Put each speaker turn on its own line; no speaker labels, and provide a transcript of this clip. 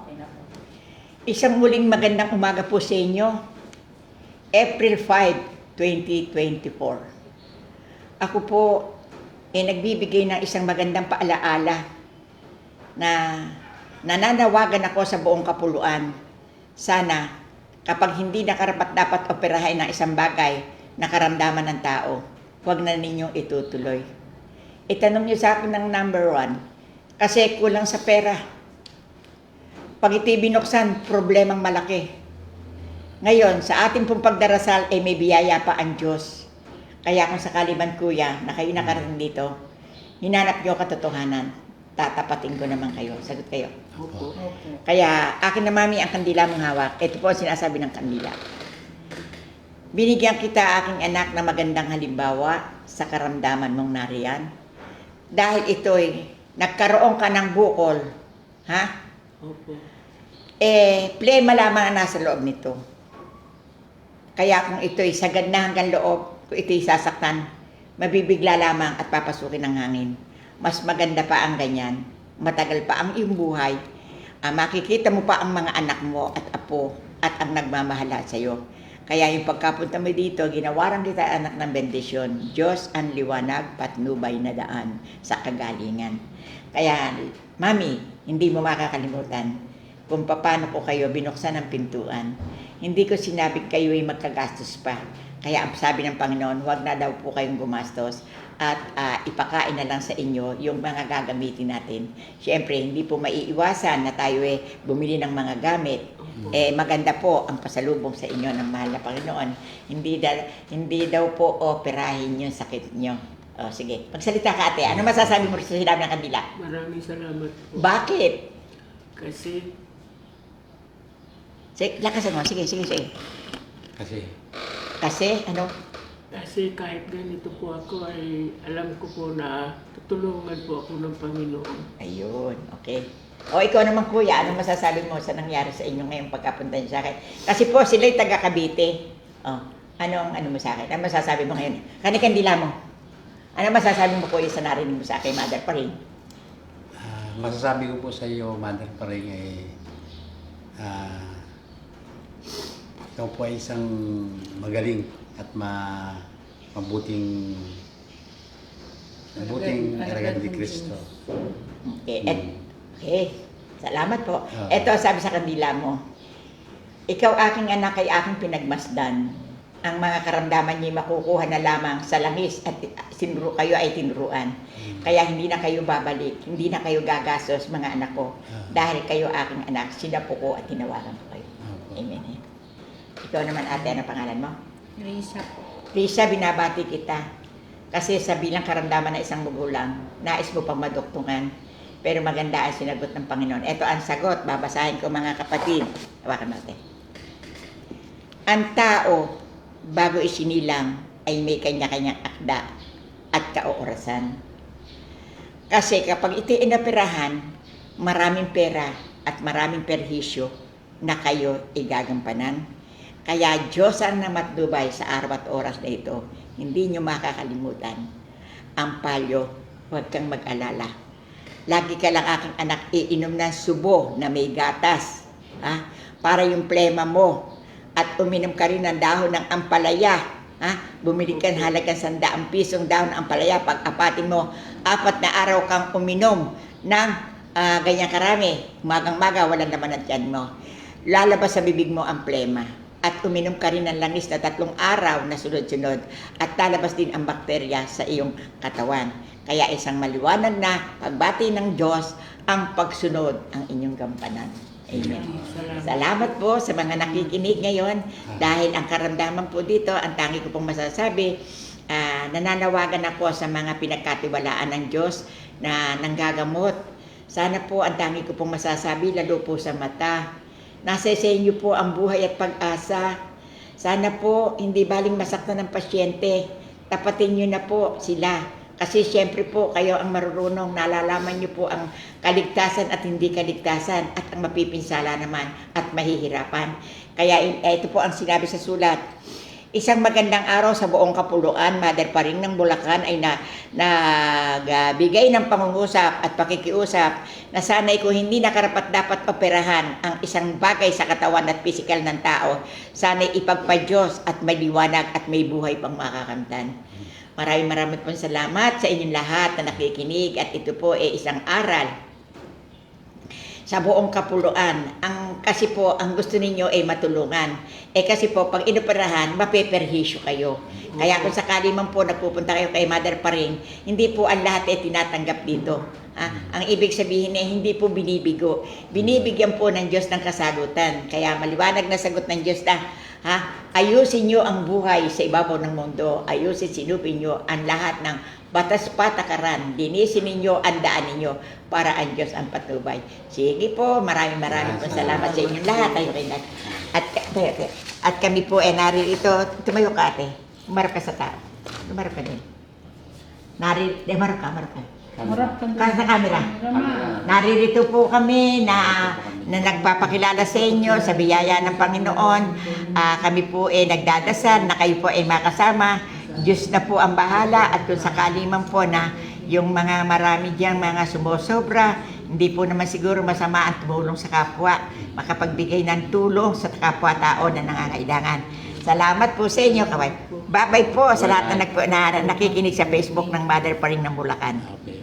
Okay na po.
Isang muling magandang umaga po sa inyo. April 5, 2024. Ako po nagbibigay ng isang magandang paalaala na nananawagan ako sa buong kapuluan. Sana kapag hindi nakarapat-dapat operahin ng isang bagay na karamdaman ng tao, huwag na ninyong itutuloy. Itanong niyo sa akin ng number 1, kasi kulang sa pera. Pag ito'y binuksan, problemang malaki. Ngayon, sa ating pong pagdarasal ay may biyaya pa ang Diyos. Kaya kung sakali man kuya, na kayo nakarating dito, hinanap niyo katotohanan, tatapatin ko naman kayo. Sagot kayo.
Opo.
Kaya akin na mami ang kandila mong hawak. Ito po ang sinasabi ng kandila. Binigyan kita aking anak na magandang halimbawa sa karamdaman mong nariyan. Dahil ito'y nagkaroon ka ng bukol, ha?
Opo.
Plema lamang ang nasa loob nito. Kaya kung ito'y sagad na hanggang loob, kung ito'y sasaktan, mabibigla lamang at papasukin ng hangin. Mas maganda pa ang ganyan. Matagal pa ang iyong buhay. Makikita mo pa ang mga anak mo at apo at ang nagmamahala sa iyo. Kaya yung pagkapunta mo dito, ginawaran kita anak ng bendisyon. Diyos ang liwanag, patnubay na daan sa kagalingan. Kaya, mami, hindi mo makakalimutan kung paano ko kayo binuksan ang pintuan. Hindi ko sinabi kayo ay magkagastos pa. Kaya ang sabi ng Panginoon, huwag na daw po kayong gumastos at ipakain na lang sa inyo yung mga gagamitin natin. Siyempre, hindi po maiiwasan na tayo bumili ng mga gamit. Maganda po ang pasalubong sa inyo ng mahal na Panginoon. Hindi daw po operahin yung sakit nyo. Sige, magsalita ka ate. Ano masasabi mo sa sinabi ng kandila?
Maraming salamat po.
Bakit?
Kasi
Sige, lakasan mo. Sige. Kasi, ano?
Kasi kahit ganito po ako ay alam ko po na tutulungan po ako ng Panginoon.
Ayun, okay. O ikaw naman kuya, ano masasabi mo sa nangyari sa inyo ngayong pagkapunta niyo sa akin? Kasi po sila'y taga Cavite. Ano mo sa akin? Ano masasabi mo ngayon? Kandila mo. Ano masasabi mo kuya sa narinig mo sa akin, Mother Paring?
Masasabi ko po sa iyo, Mother Paring, ikaw po ay isang magaling at mabuting alagang ni Kristo.
Okay. Salamat po. Ito sabi sa kandila mo. Ikaw aking anak ay aking pinagmasdan. Ang mga karamdaman niyo makukuha na lamang sa langis at kayo ay tinuruan. Kaya hindi na kayo babalik, hindi na kayo gagastos mga anak ko. Dahil kayo aking anak, sinapo ko at tinawagan ko kayo. Amen. Ikaw naman ate, ano pangalan mo?
Risa po.
Risa, binabati kita. Kasi sa bilang karamdaman ng isang magulang, nais mo pang maduktungan. Pero maganda ang sinagot ng Panginoon. Ito ang sagot, babasahin ko mga kapatid. Hawakan natin. Ang tao, bago isinilang, ay may kanya-kanyang akda at kaorasan. Kasi kapag ito'y inoperahan, maraming pera at maraming perhisyo na kayo igagampanan. Kaya Diyos ang namatnubay sa araw at oras na ito. Hindi nyo makakalimutan. Ang palyo, huwag kang mag-alala. Lagi ka lang aking anak iinom ng subo na may gatas. Para yung plema mo. At uminom ka rin ng dahon ng ampalaya. Bumili ka ng halagang 100 pisong dahon ng ampalaya. Pag apatin mo, 4 na araw kang uminom ng ganyan karami. Magang-maga, walang naman at yan mo. Lalabas sa bibig mo ang plema. At uminom ka rin ng langis na 3 araw na sunod-sunod. At lalabas din ang bakterya sa iyong katawan. Kaya isang maliwanag na pagbati ng Diyos ang pagsunod ang inyong gampanan. Amen. Salamat po sa mga nakikinig ngayon. Dahil ang karamdaman po dito, ang tangi ko pong masasabi, nananawagan ako sa mga pinagkatiwalaan ng Diyos na nanggagamot. Sana po ang tangi ko pong masasabi, lalo po sa mata. Nasa sa inyo po ang buhay at pag-asa. Sana po hindi baling masaktan ng pasyente. Tapatin nyo na po sila. Kasi siyempre po kayo ang marurunong, nalalaman nyo po ang kaligtasan at hindi kaligtasan at ang mapipinsala naman at mahihirapan. Kaya ito po ang sinabi sa sulat. Isang magandang araw sa buong kapuluan, Mother Paring ng Bulacan ay nagbigay ng pangungusap at pakikiusap na sana'y kung hindi nakarapat dapat operahan ang isang bagay sa katawan at pisikal ng tao, sana'y ipagpa-Diyos at may liwanag at may buhay pang makakamtan. Maraming pong salamat sa inyong lahat na nakikinig at ito po ay isang aral sa buong kapuluan. Kasi po, ang gusto ninyo ay matulungan. Kasi po, pag inoperahan, mapeperhisyo kayo. Kaya kung sakali man po nagpupunta kayo kay Mother Paring, hindi po ang lahat ay tinatanggap dito. Ang ibig sabihin ay hindi po binibigo. Binibigyan po ng Diyos ng kasagutan. Kaya maliwanag na sagot ng Diyos na, ayusin nyo ang buhay sa ibabaw ng mundo. Ayusin, sinupin nyo ang lahat ng batas patakaran, linisin ninyo, ang daan ninyo para ang Diyos ang patnubay. Sige po, maraming po salamat sa inyong lahat. At kami po ay naririto. Tumayo ka, ate. Umarap ka sa tao. Umarap ka din. Umarap ka. Sa camera. Naririto po kami na nagpapakilala sa inyo sa biyaya ng Panginoon. Kami po ay nagdadasal na kayo po ay makasama. Diyos na po ang bahala at kung sakali man po na yung mga marami diyang mga sumusobra, hindi po naman siguro masama ang tumulong sa kapwa, makapagbigay ng tulong sa kapwa-tao na nangangailangan. Salamat po sa inyo, kaway. Bye-bye po sa lahat na nakikinig sa Facebook ng Mother Paring ng Bulacan.
Okay.